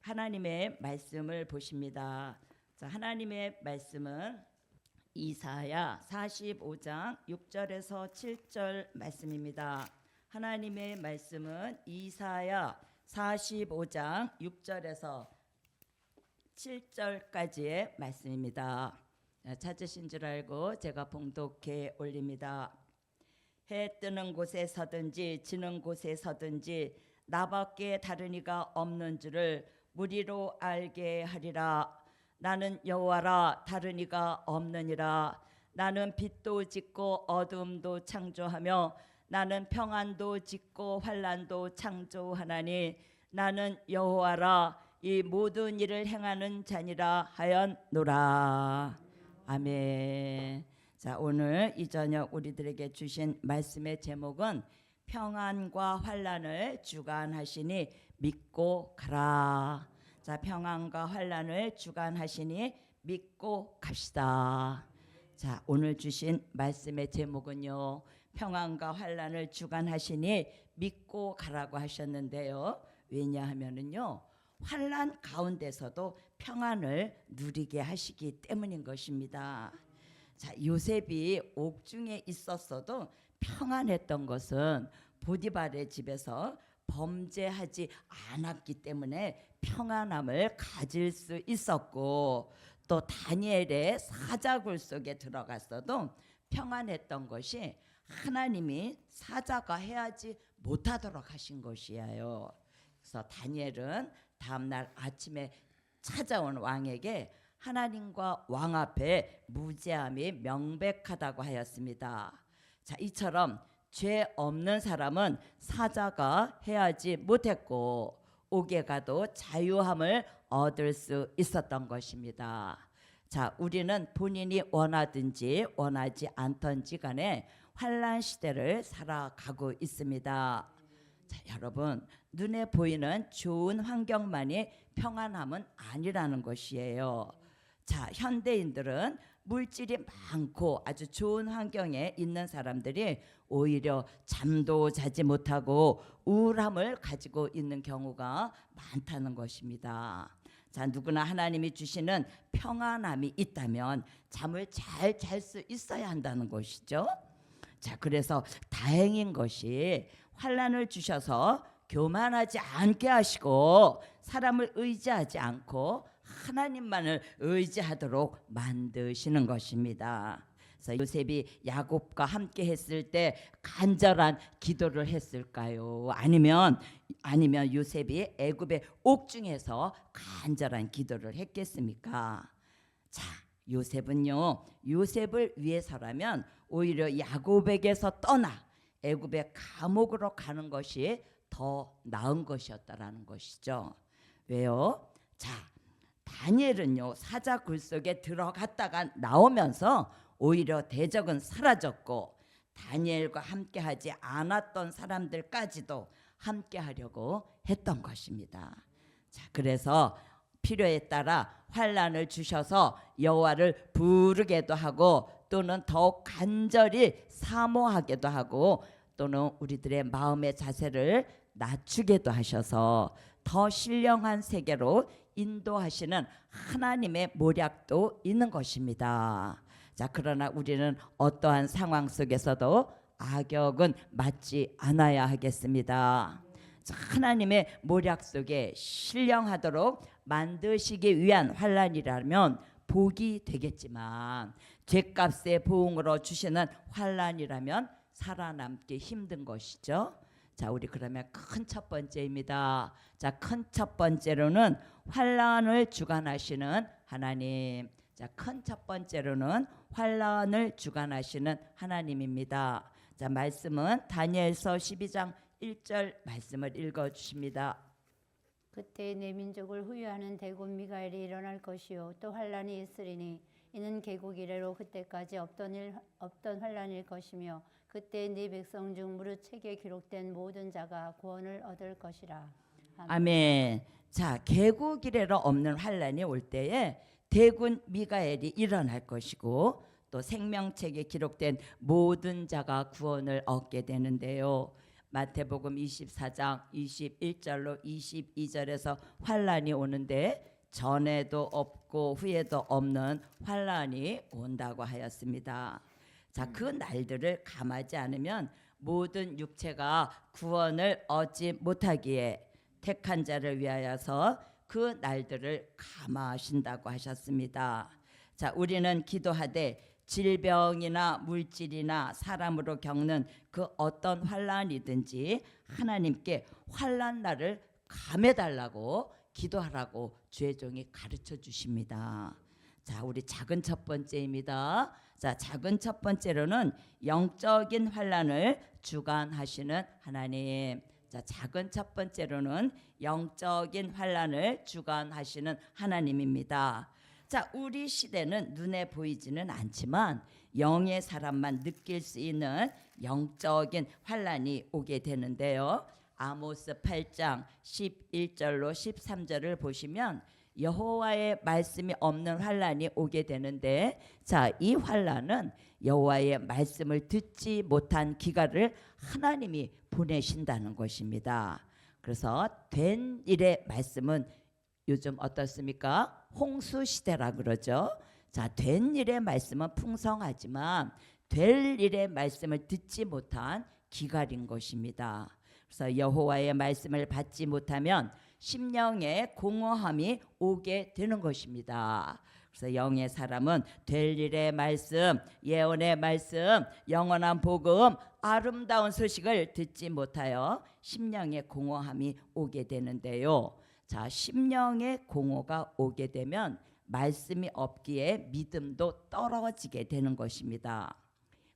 하나님의 말씀을 보십니다. 자, 하나님의 말씀은 이사야 45장 6절에서 7절 말씀입니다. 하나님의 말씀은 이사야 45장 6절에서 7절까지의 말씀입니다. 찾으신 줄 알고 제가 봉독해 올립니다. 해 뜨는 곳에 서든지 지는 곳에 서든지 나밖에 다른 이가 없는 줄을 무리로 알게 하리라. 나는 여호와라, 다른 이가 없느니라. 나는 빛도 짓고 어둠도 창조하며 나는 평안도 짓고 환난도 창조하나니 나는 여호와라, 이 모든 일을 행하는 자니라 하였노라. 아멘. 자, 오늘 이 저녁 우리들에게 주신 말씀의 제목은 평안과 환난을 주관하시니 믿고 가라. 자, 평안과 환난을 주관하시니 믿고 갑시다. 자, 오늘 주신 말씀의 제목은요, 평안과 환난을 주관하시니 믿고 가라고 하셨는데요. 왜냐하면은요, 환난 가운데서도 평안을 누리게 하시기 때문인 것입니다. 자, 요셉이 옥중에 있었어도 평안했던 것은 보디발의 집에서 범죄하지 않았기 때문에 평안함을 가질 수 있었고, 또 다니엘의 사자굴 속에 들어갔어도 평안했던 것이 하나님이 사자가 해야지 못하도록 하신 것이에요. 그래서 다니엘은 다음날 아침에 찾아온 왕에게 하나님과 왕 앞에 무죄함이 명백하다고 하였습니다. 자, 이처럼 죄 없는 사람은 사자가 해하지 못했고 옥에 가도 자유함을 얻을 수 있었던 것입니다. 자, 우리는 본인이 원하든지 원하지 않든지 간에 환난 시대를 살아가고 있습니다. 자, 여러분, 눈에 보이는 좋은 환경만이 평안함은 아니라는 것이에요. 자, 현대인들은 물질이 많고 아주 좋은 환경에 있는 사람들이 오히려 잠도 자지 못하고 우울함을 가지고 있는 경우가 많다는 것입니다. 자, 누구나 하나님이 주시는 평안함이 있다면 잠을 잘 잘 수 있어야 한다는 것이죠. 자, 그래서 다행인 것이 환난을 주셔서 교만하지 않게 하시고 사람을 의지하지 않고 하나님만을 의지하도록 만드시는 것입니다. 그래서 요셉이 야곱과 함께 했을 때 간절한 기도를 했을까요? 아니면 요셉이 애굽의 옥중에서 간절한 기도를 했겠습니까? 자, 요셉을 위해서라면 오히려 야곱에게서 떠나 애굽의 감옥으로 가는 것이 더 나은 것이었다라는 것이죠. 왜요? 자, 다니엘은요, 사자굴 속에 들어갔다가 나오면서 오히려 대적은 사라졌고 다니엘과 함께하지 않았던 사람들까지도 함께하려고 했던 것입니다. 자, 그래서 필요에 따라 환난을 주셔서 여호와를 부르게도 하고 또는 더욱 간절히 사모하게도 하고 또는 우리들의 마음의 자세를 낮추게도 하셔서 더 신령한 세계로 인도하시는 하나님의 모략도 있는 것입니다. 자, 그러나 우리는 어떠한 상황 속에서도 악역은 맞지 않아야 하겠습니다. 자, 하나님의 모략 속에 신령하도록 만드시기 위한 환난이라면 복이 되겠지만 죄값의 보응으로 주시는 환난이라면 살아남기 힘든 것이죠. 자, 우리 그러면 큰 첫 번째입니다. 자, 큰 첫 번째로는 환난을 주관하시는 하나님. 자, 큰 첫 번째로는 환난을 주관하시는 하나님입니다. 자, 말씀은 다니엘서 12장 1절 말씀을 읽어 주십니다. 그때 내 민족을 후유하는 대군 미가엘이 일어날 것이요 또 환난이 있으리니 이는 계국 이래로 그때까지 없던 환난일 것이며 그때 네 백성 중 무릇 책에 기록된 모든 자가 구원을 얻을 것이라. 아멘. 자, 계국 이래로 없는 환난이 올 때에 대군 미가엘이 일어날 것이고 또 생명책에 기록된 모든 자가 구원을 얻게 되는데요. 마태복음 24장 21절로 22절에서 환란이 오는데 전에도 없고 후에도 없는 환란이 온다고 하였습니다. 자, 그 날들을 감하지 않으면 모든 육체가 구원을 얻지 못하기에 택한 자를 위하여서 그 날들을 감하신다고 하셨습니다. 자, 우리는 기도하되 질병이나 물질이나 사람으로 겪는 그 어떤 환란이든지 하나님께 환란 날을 감해달라고 기도하라고 주의 종이 가르쳐 주십니다. 자, 우리 작은 첫 번째입니다. 자, 작은 첫 번째로는 영적인 환란을 주관하시는 하나님. 자, 작은 첫 번째로는 영적인 환란을 주관하시는 하나님입니다. 자, 우리 시대는 눈에 보이지는 않지만 영의 사람만 느낄 수 있는 영적인 환란이 오게 되는데요. 아모스 8장 11절로 13절을 보시면 여호와의 말씀이 없는 환란이 오게 되는데, 자, 이 환란은 여호와의 말씀을 듣지 못한 기갈을 하나님이 보내신다는 것입니다. 그래서 된 일의 말씀은 요즘 어떻습니까? 홍수 시대라 그러죠. 자, 된 일의 말씀은 풍성하지만 될 일의 말씀을 듣지 못한 기갈인 것입니다. 그래서 여호와의 말씀을 받지 못하면 심령의 공허함이 오게 되는 것입니다. 그래서 영의 사람은 될 일의 말씀, 예언의 말씀, 영원한 복음, 아름다운 소식을 듣지 못하여 심령의 공허함이 오게 되는데요. 자, 심령의 공허가 오게 되면 말씀이 없기에 믿음도 떨어지게 되는 것입니다.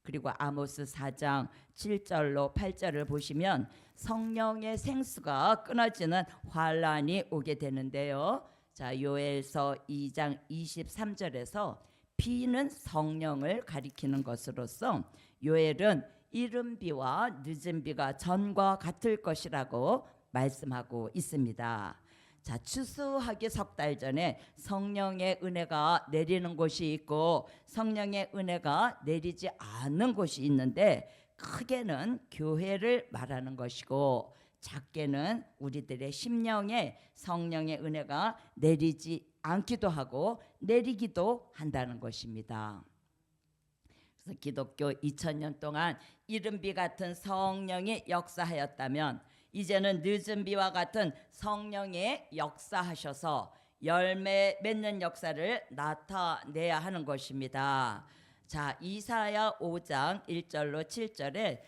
그리고 아모스 4장 7절로 8절을 보시면 성령의 생수가 끊어지는 환란이 오게 되는데요. 자, 요엘서 2장 23절에서 비는 성령을 가리키는 것으로서 요엘은 이른 비와 늦은 비가 전과 같을 것이라고 말씀하고 있습니다. 자, 추수하기 석 달 전에 성령의 은혜가 내리는 곳이 있고 성령의 은혜가 내리지 않는 곳이 있는데, 크게는 교회를 말하는 것이고 작게는 우리들의 심령에 성령의 은혜가 내리지 않기도 하고 내리기도 한다는 것입니다. 그래서 기독교 2000년 동안 이른 비 같은 성령이 역사하였다면 이제는 늦은 비와 같은 성령이 역사하셔서 열매 맺는 역사를 나타내야 하는 것입니다. 자, 이사야 5장 1절로 7절에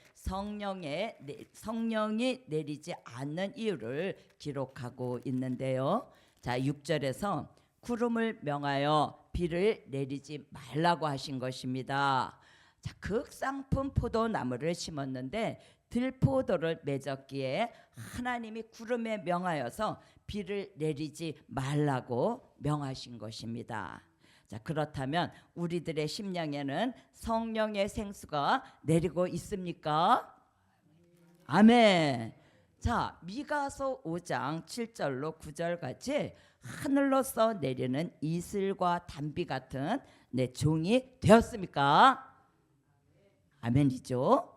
성령이 내리지 않는 이유를 기록하고 있는데요. 자, 6절에서 구름을 명하여 비를 내리지 말라고 하신 것입니다. 자, 극상품 포도나무를 심었는데 들포도를 맺었기에 하나님이 구름에 명하여서 비를 내리지 말라고 명하신 것입니다. 자, 그렇다면 우리들의 심령에는 성령의 생수가 내리고 있습니까? 아멘. 자, 미가서 5장 7절로 9절 같이 하늘로서 내리는 이슬과 단비 같은 내 종이 되었습니까? 아멘이죠.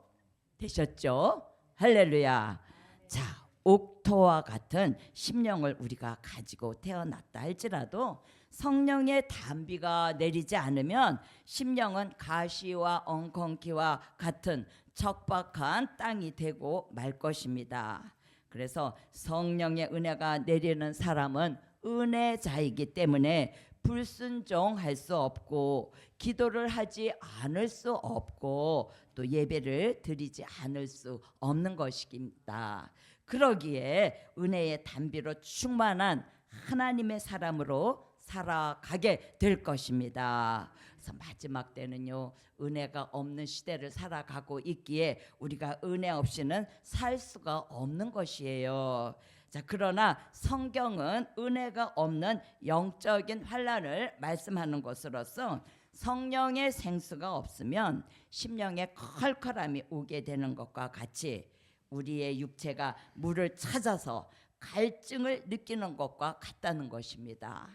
되셨죠? 할렐루야. 자, 옥토와 같은 심령을 우리가 가지고 태어났다 할지라도 성령의 단비가 내리지 않으면 심령은 가시와 엉겅퀴와 같은 척박한 땅이 되고 말 것입니다. 그래서 성령의 은혜가 내리는 사람은 은혜자이기 때문에 불순종할 수 없고 기도를 하지 않을 수 없고 또 예배를 드리지 않을 수 없는 것입니다. 그러기에 은혜의 단비로 충만한 하나님의 사람으로 살아가게 될 것입니다. 그래서 마지막 때는요, 은혜가 없는 시대를 살아가고 있기에 우리가 은혜 없이는 살 수가 없는 것이에요. 자, 그러나 성경은 은혜가 없는 영적인 환란을 말씀하는 것으로서 성령의 생수가 없으면 심령에 컬컬함이 오게 되는 것과 같이 우리의 육체가 물을 찾아서 갈증을 느끼는 것과 같다는 것입니다.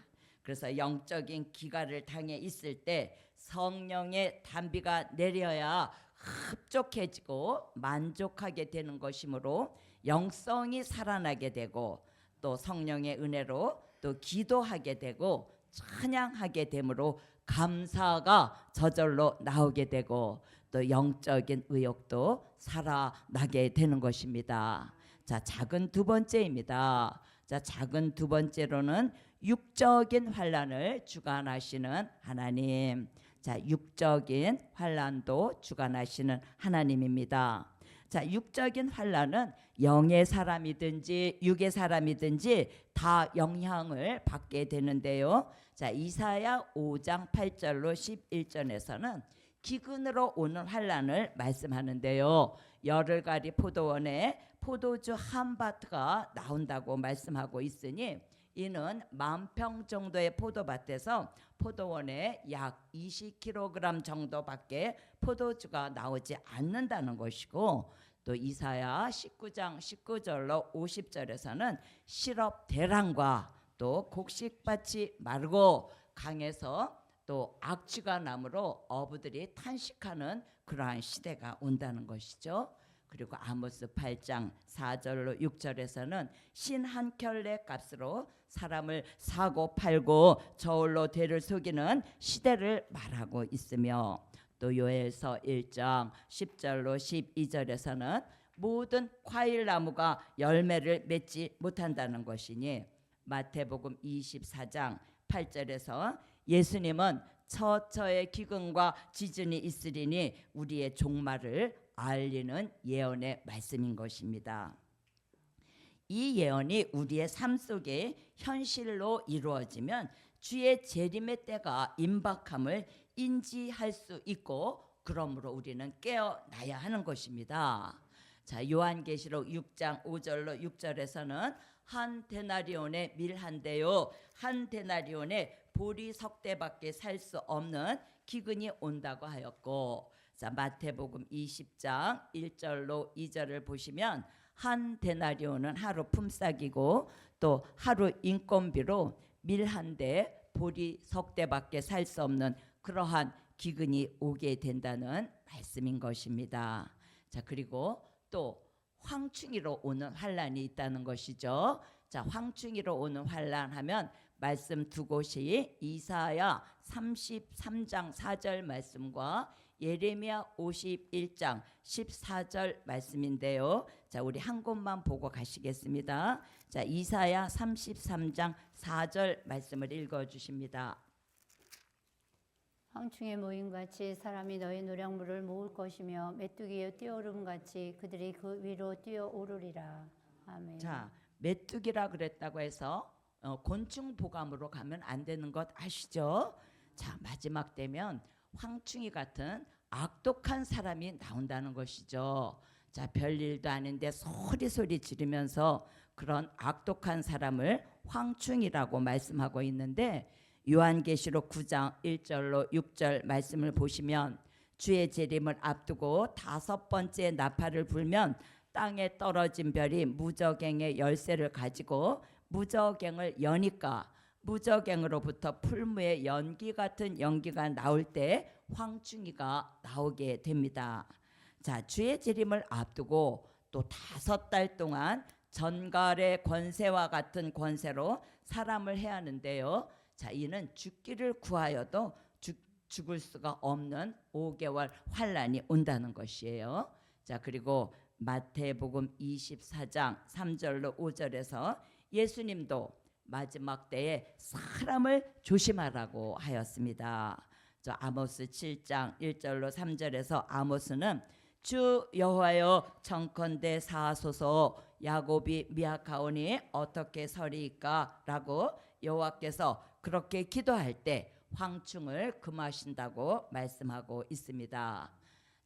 그래서 영적인 기갈을 당해 있을 때 성령의 단비가 내려야 흡족해지고 만족하게 되는 것이므로 영성이 살아나게 되고 또 성령의 은혜로 또 기도하게 되고 찬양하게 되므로 감사가 저절로 나오게 되고 또 영적인 의욕도 살아나게 되는 것입니다. 자, 작은 두 번째입니다. 자, 작은 두 번째로는 육적인 환난을 주관하시는 하나님. 자, 육적인 환난도 주관하시는 하나님입니다. 자, 육적인 환난은 영의 사람이든지 육의 사람이든지 다 영향을 받게 되는데요. 자, 이사야 5장 8절로 11절에서는 기근으로 오는 환난을 말씀하는데요. 열흘가리 포도원에 포도주 한 바트가 나온다고 말씀하고 있으니 이는 10,000평 정도의 포도밭에서 포도원에 약 20kg 정도밖에 포도주가 나오지 않는다는 것이고, 또 이사야 19장 19절로 50절에서는 시럽 대량과 또 곡식밭이 마르고 강에서 또 악취가 나므로 어부들이 탄식하는 그러한 시대가 온다는 것이죠. 그리고 아모스 8장 4절로 6절에서는 신 한 켤레 값으로 사람을 사고 팔고 저울로 대를 속이는 시대를 말하고 있으며, 또 요엘서 1장 10절로 12절에서는 모든 과일 나무가 열매를 맺지 못한다는 것이니, 마태복음 24장 8절에서 예수님은 처처의 기근과 지진이 있으리니 우리의 종말을 알리는 예언의 말씀인 것입니다. 이 예언이 우리의 삶 속에 현실로 이루어지면 주의 재림의 때가 임박함을 인지할 수 있고, 그러므로 우리는 깨어나야 하는 것입니다. 자, 요한계시록 6장 5절로 6절에서는 한 데나리온의 밀 한 대요 한 데나리온의 보리 석 대밖에 살 수 없는 기근이 온다고 하였고, 자, 마태복음 20장 1절로 2절을 보시면 한 데나리온은 하루 품삯이고 또 하루 인건비로 밀 한 대, 보리 석 대밖에 살 수 없는 그러한 기근이 오게 된다는 말씀인 것입니다. 자, 그리고 또 황충이로 오는 환란이 있다는 것이죠. 자, 황충이로 오는 환란 하면 말씀 두 곳이 이사야 33장 4절 말씀과 예레미야 51장 14절 말씀인데요. 자, 우리 한 곳만 보고 가시겠습니다. 자, 이사야 33장 4절 말씀을 읽어 주십니다. 황충에 모임같이 사람이 너희 노량물을 모을 것이며 메뚜기에 뛰어오름같이 그들이 그 위로 뛰어오르리라. 아멘. 자, 메뚜기라 그랬다고 해서 곤충 보감으로 가면 안 되는 것 아시죠? 자, 마지막 되면 황충이 같은 악독한 사람이 나온다는 것이죠. 자, 별일도 아닌데 소리 지르면서 그런 악독한 사람을 황충이라고 말씀하고 있는데, 요한계시록 9장 1절로 6절 말씀을 보시면 주의 재림을 앞두고 5번째 나팔을 불면 땅에 떨어진 별이 무저갱의 열쇠를 가지고 무저갱을 여니까 무저갱으로부터 풀무의 연기 같은 연기가 나올 때 황충이가 나오게 됩니다. 자, 주의 재림을 앞두고 또 5달 동안 전갈의 권세와 같은 권세로 사람을 해야 하는데요. 자, 이는 죽기를 구하여도 죽을 수가 없는 5개월 환란이 온다는 것이에요. 자, 그리고 마태복음 24장 3절로 5절에서 예수님도 마지막 때에 사람을 조심하라고 하였습니다. 저 아모스 7장 1절로 3절에서 아모스는 주 여호와여 청컨대 사하소서 야곱이 미약하오니 어떻게 서리이까 라고 여호와께서 그렇게 기도할 때 황충을 금하신다고 말씀하고 있습니다.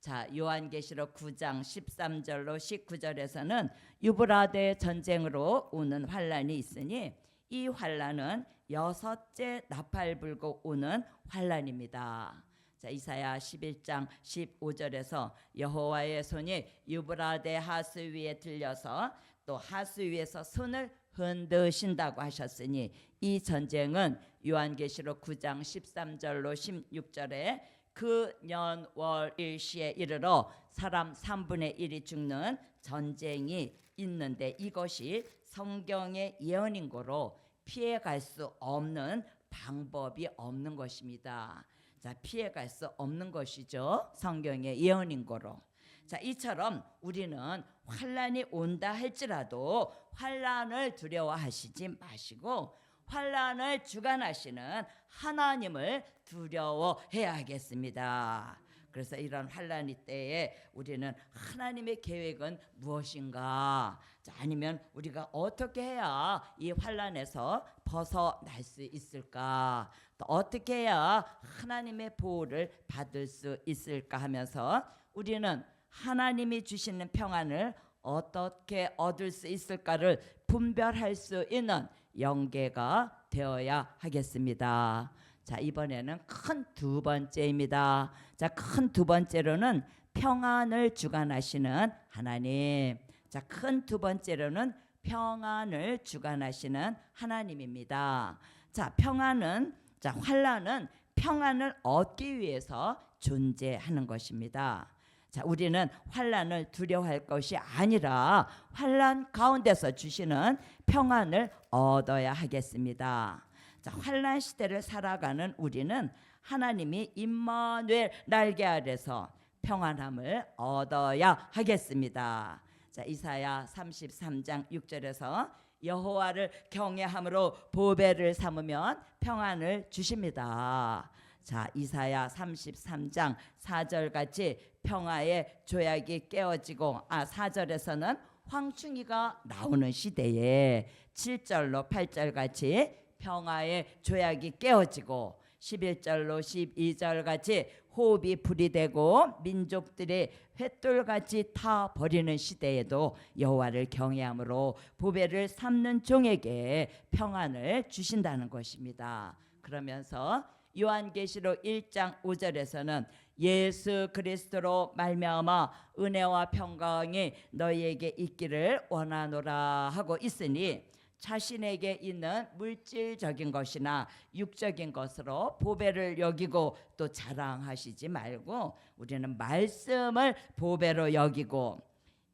자, 요한계시록 9장 13절로 19절에서는 유브라데 전쟁으로 오는 환란이 있으니 이 환란은 6째 나팔 불고 오는 환란입니다. 자, 이사야 11장 15절에서 여호와의 손이 유브라데 하수 위에 들려서 또 하수 위에서 손을 흔드신다고 하셨으니 이 전쟁은 요한계시록 9장 13절로 16절에 그 년월 일시에 이르러 사람 3분의 1이 죽는 전쟁이 있는데 이것이 성경의 예언인 거로 피해갈 수 없는 방법이 없는 것입니다. 자, 피해갈 수 없는 것이죠. 성경의 예언인 거로. 자, 이처럼 우리는 환난이 온다 할지라도 환난을 두려워하시지 마시고 환난을 주관하시는 하나님을 두려워해야 하겠습니다. 그래서 이런 환난 때에 우리는 하나님의 계획은 무엇인가? 자, 아니면 우리가 어떻게 해야 이 환난에서 벗어날 수 있을까? 또 어떻게 해야 하나님의 보호를 받을 수 있을까 하면서 우리는 하나님이 주시는 평안을 어떻게 얻을 수 있을까를 분별할 수 있는 영계가 되어야 하겠습니다. 자, 이번에는 큰 두 번째입니다. 자, 큰 두 번째로는 평안을 주관하시는 하나님. 자, 큰 두 번째로는 평안을 주관하시는 하나님입니다. 자, 평안은 환난은 평안을 얻기 위해서 존재하는 것입니다. 자, 우리는 환난을 두려워할 것이 아니라 환난 가운데서 주시는 평안을 얻어야 하겠습니다. 자, 환난 시대를 살아가는 우리는 하나님이 임마누엘 날개 아래서 평안함을 얻어야 하겠습니다. 자, 이사야 33장 6절에서 여호와를 경외함으로 보배를 삼으면 평안을 주십니다. 자, 이사야 33장 4절 같이 평화의 조약이 깨어지고 4절에서는 황충이가 나오는 시대에 7절로 8절 같이 평화의 조약이 깨어지고 11절로 12절 같이 호흡이 불이 되고 민족들이 횃돌같이 타버리는 시대에도 여호와를 경외함으로 보배를 삼는 종에게 평안을 주신다는 것입니다. 그러면서 요한계시록 1장 5절에서는 예수 그리스도로 말미암아 은혜와 평강이 너희에게 있기를 원하노라 하고 있으니 자신에게 있는 물질적인 것이나 육적인 것으로 보배를 여기고 또 자랑하시지 말고 우리는 말씀을 보배로 여기고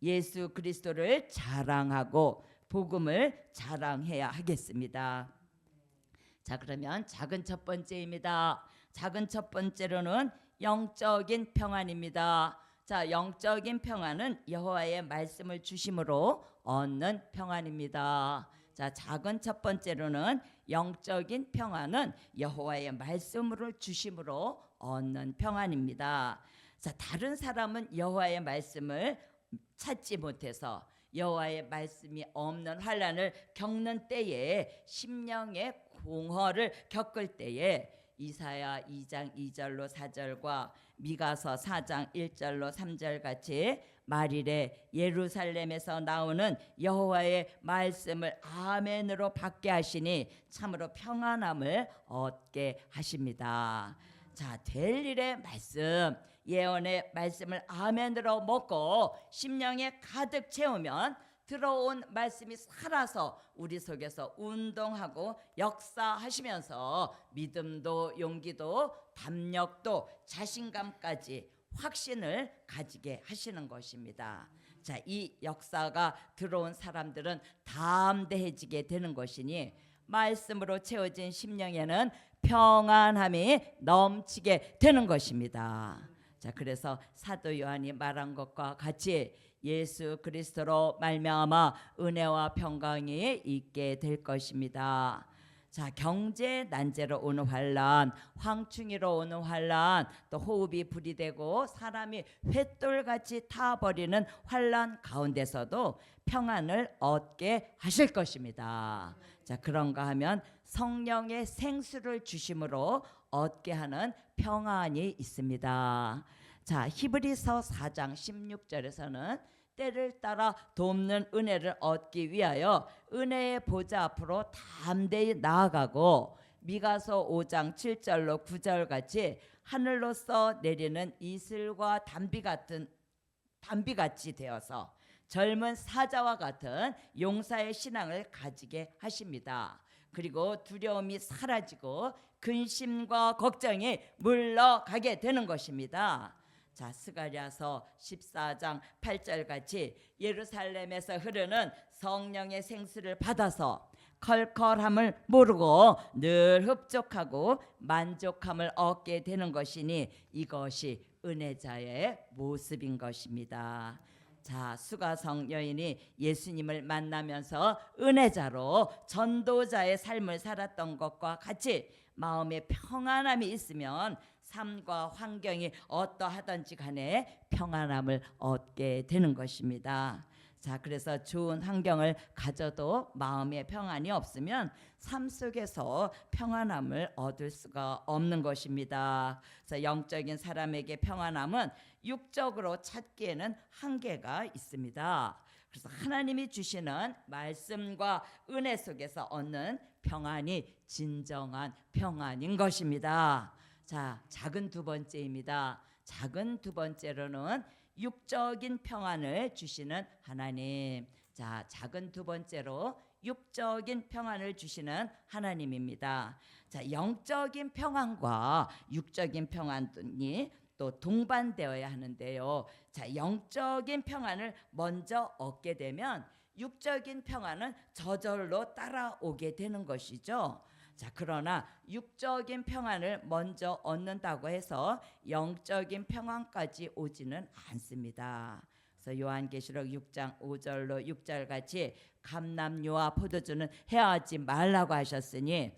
예수 그리스도를 자랑하고 복음을 자랑해야 하겠습니다. 자, 그러면 작은 첫 번째입니다. 작은 첫 번째로는 영적인 평안입니다. 자, 영적인 평안은 여호와의 말씀을 주심으로 얻는 평안입니다. 자, 작은 첫 번째로는 영적인 평안은 여호와의 말씀으로 주심으로 얻는 평안입니다. 자, 다른 사람은 여호와의 말씀을 찾지 못해서 여호와의 말씀이 없는 환난을 겪는 때에 심령의 공허를 겪을 때에 이사야 2장 2절로 4절과 미가서 4장 1절로 3절 같이 말일에 예루살렘에서 나오는 여호와의 말씀을 아멘으로 받게 하시니 참으로 평안함을 얻게 하십니다. 자, 될 일의 말씀, 예언의 말씀을 아멘으로 먹고 심령에 가득 채우면 들어온 말씀이 살아서 우리 속에서 운동하고 역사하시면서 믿음도 용기도 담력도 자신감까지 확신을 가지게 하시는 것입니다. 자, 이 역사가 들어온 사람들은 담대해지게 되는 것이니 말씀으로 채워진 심령에는 평안함이 넘치게 되는 것입니다. 자, 그래서 사도 요한이 말한 것과 같이 예수 그리스도로 말미암아 은혜와 평강이 있게 될 것입니다. 자, 경제 난제로 오는 환란, 황충이로 오는 환란, 또 호흡이 불이 되고 사람이 횃돌같이 타버리는 환란 가운데서도 평안을 얻게 하실 것입니다. 자, 그런가 하면 성령의 생수를 주심으로 얻게 하는 평안이 있습니다. 자, 히브리서 4장 16절에서는 때를 따라 돕는 은혜를 얻기 위하여 은혜의 보좌 앞으로 담대히 나아가고 미가서 5장 7절로 9절 같이 하늘로서 내리는 이슬과 담비같이 되어서 젊은 사자와 같은 용사의 신앙을 가지게 하십니다. 그리고 두려움이 사라지고 근심과 걱정이 물러가게 되는 것입니다. 자, 스가랴서 14장 8절 같이 예루살렘에서 흐르는 성령의 생수를 받아서 컬컬함을 모르고 늘 흡족하고 만족함을 얻게 되는 것이니 이것이 은혜자의 모습인 것입니다. 자, 수가성 여인이 예수님을 만나면서 은혜자로 전도자의 삶을 살았던 것과 같이 마음에 평안함이 있으면 삶과 환경이 어떠하든지 간에 평안함을 얻게 되는 것입니다. 자, 그래서 좋은 환경을 가져도 마음에 평안이 없으면 삶 속에서 평안함을 얻을 수가 없는 것입니다. 그래서 영적인 사람에게 평안함은 육적으로 찾기에는 한계가 있습니다. 그래서 하나님이 주시는 말씀과 은혜 속에서 얻는 평안이 진정한 평안인 것입니다. 자, 작은 두 번째입니다. 작은 두 번째로는 육적인 평안을 주시는 하나님. 자, 작은 두 번째로 육적인 평안을 주시는 하나님입니다. 자, 영적인 평안과 육적인 평안이 또 동반되어야 하는데요. 자, 영적인 평안을 먼저 얻게 되면 육적인 평안은 저절로 따라오게 되는 것이죠. 자, 그러나 육적인 평안을 먼저 얻는다고 해서 영적인 평안까지 오지는 않습니다. 그래서 요한계시록 6장 5절로 6절 같이 감람류와 포도주는 해하지 말라고 하셨으니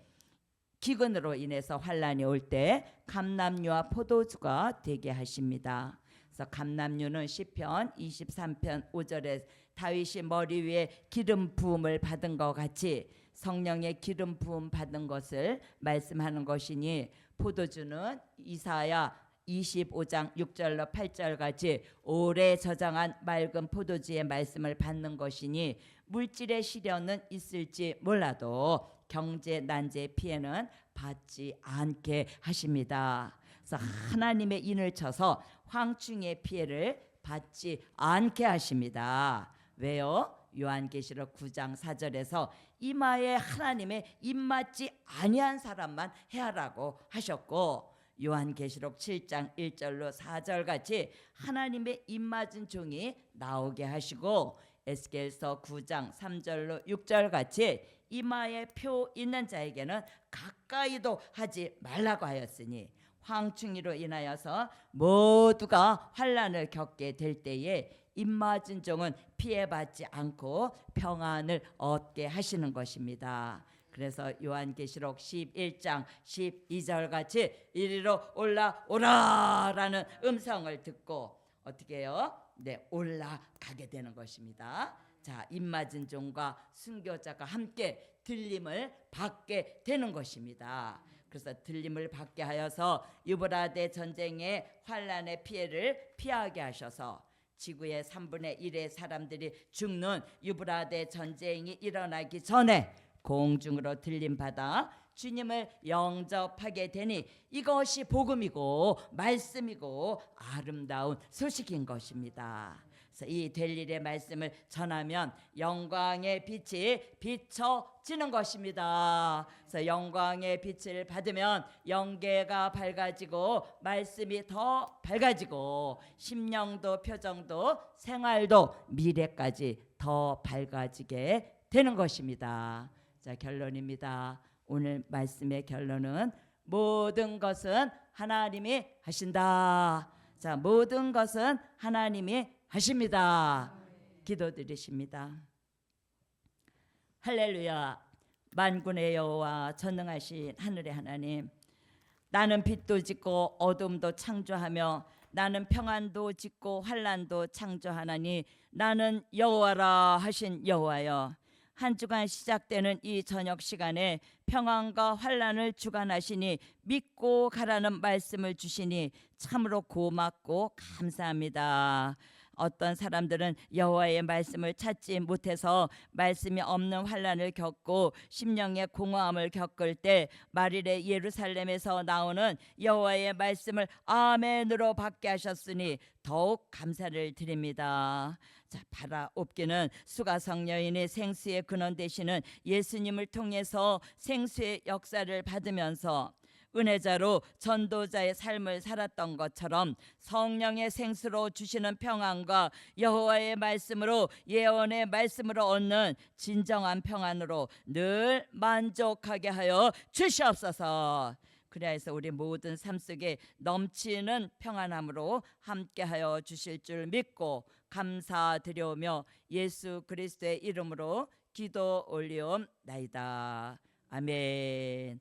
기근으로 인해서 환란이 올 때 감람류와 포도주가 되게 하십니다. 그래서 감람류는 시편 23편 5절에 다윗이 머리 위에 기름 부음을 받은 것 같이 성령의 기름 부음 받은 것을 말씀하는 것이니 포도주는 이사야 25장 6절로 8절 같이 오래 저장한 맑은 포도주의 말씀을 받는 것이니 물질의 시련은 있을지 몰라도 경제 난제 피해는 받지 않게 하십니다. 그래서 하나님의 인을 쳐서 황충의 피해를 받지 않게 하십니다. 왜요? 요한계시록 9장 4절에서 이마에 하나님의 입맞지 아니한 사람만 해하라고 하셨고 요한계시록 7장 1절로 4절 같이 하나님의 입맞은 종이 나오게 하시고 에스겔서 9장 3절로 6절 같이 이마에 표 있는 자에게는 가까이도 하지 말라고 하였으니 황충이로 인하여서 모두가 환난을 겪게 될 때에 입맞은 종은 피해받지 않고 평안을 얻게 하시는 것입니다. 그래서 요한계시록 11장 12절 같이 이리로 올라오라라는 음성을 듣고 어떻게 해요? 네, 올라가게 되는 것입니다. 자, 입맞은 종과 순교자가 함께 들림을 받게 되는 것입니다. 그래서 들림을 받게 하여서 유브라데 전쟁의 환란의 피해를 피하게 하셔서 지구의 3분의 1의 사람들이 죽는 유브라데 전쟁이 일어나기 전에 공중으로 들림받아 주님을 영접하게 되니 이것이 복음이고 말씀이고 아름다운 소식인 것입니다. 그래서 이 될 일의 말씀을 전하면 영광의 빛이 비춰지는 것입니다. 그래서 영광의 빛을 받으면 영계가 밝아지고 말씀이 더 밝아지고 심령도 표정도 생활도 미래까지 더 밝아지게 되는 것입니다. 자, 결론입니다. 오늘 말씀의 결론은 모든 것은 하나님이 하신다. 자, 모든 것은 하나님이 하십니다. 기도드리십니다. 할렐루야. 만군의 여호와 전능하신 하늘의 하나님, 나는 빛도 짓고 어둠도 창조하며 나는 평안도 짓고 환난도 창조하나니 나는 여호와라 하신 여호와여, 한 주간 시작되는 이 저녁 시간에 평안과 환난을 주관하시니 믿고 가라는 말씀을 주시니 참으로 고맙고 감사합니다. 어떤 사람들은 여호와의 말씀을 찾지 못해서 말씀이 없는 환난을 겪고 심령의 공허함을 겪을 때 말일에 예루살렘에서 나오는 여호와의 말씀을 아멘으로 받게 하셨으니 더욱 감사를 드립니다. 자, 바라옵기는 수가성 여인의 생수의 근원 되시는 예수님을 통해서 생수의 역사를 받으면서 은혜자로 전도자의 삶을 살았던 것처럼 성령의 생수로 주시는 평안과 여호와의 말씀으로 예언의 말씀으로 얻는 진정한 평안으로 늘 만족하게 하여 주시옵소서. 그리하여서 우리 모든 삶 속에 넘치는 평안함으로 함께하여 주실 줄 믿고 감사드려오며 예수 그리스도의 이름으로 기도 올리옵나이다. 아멘.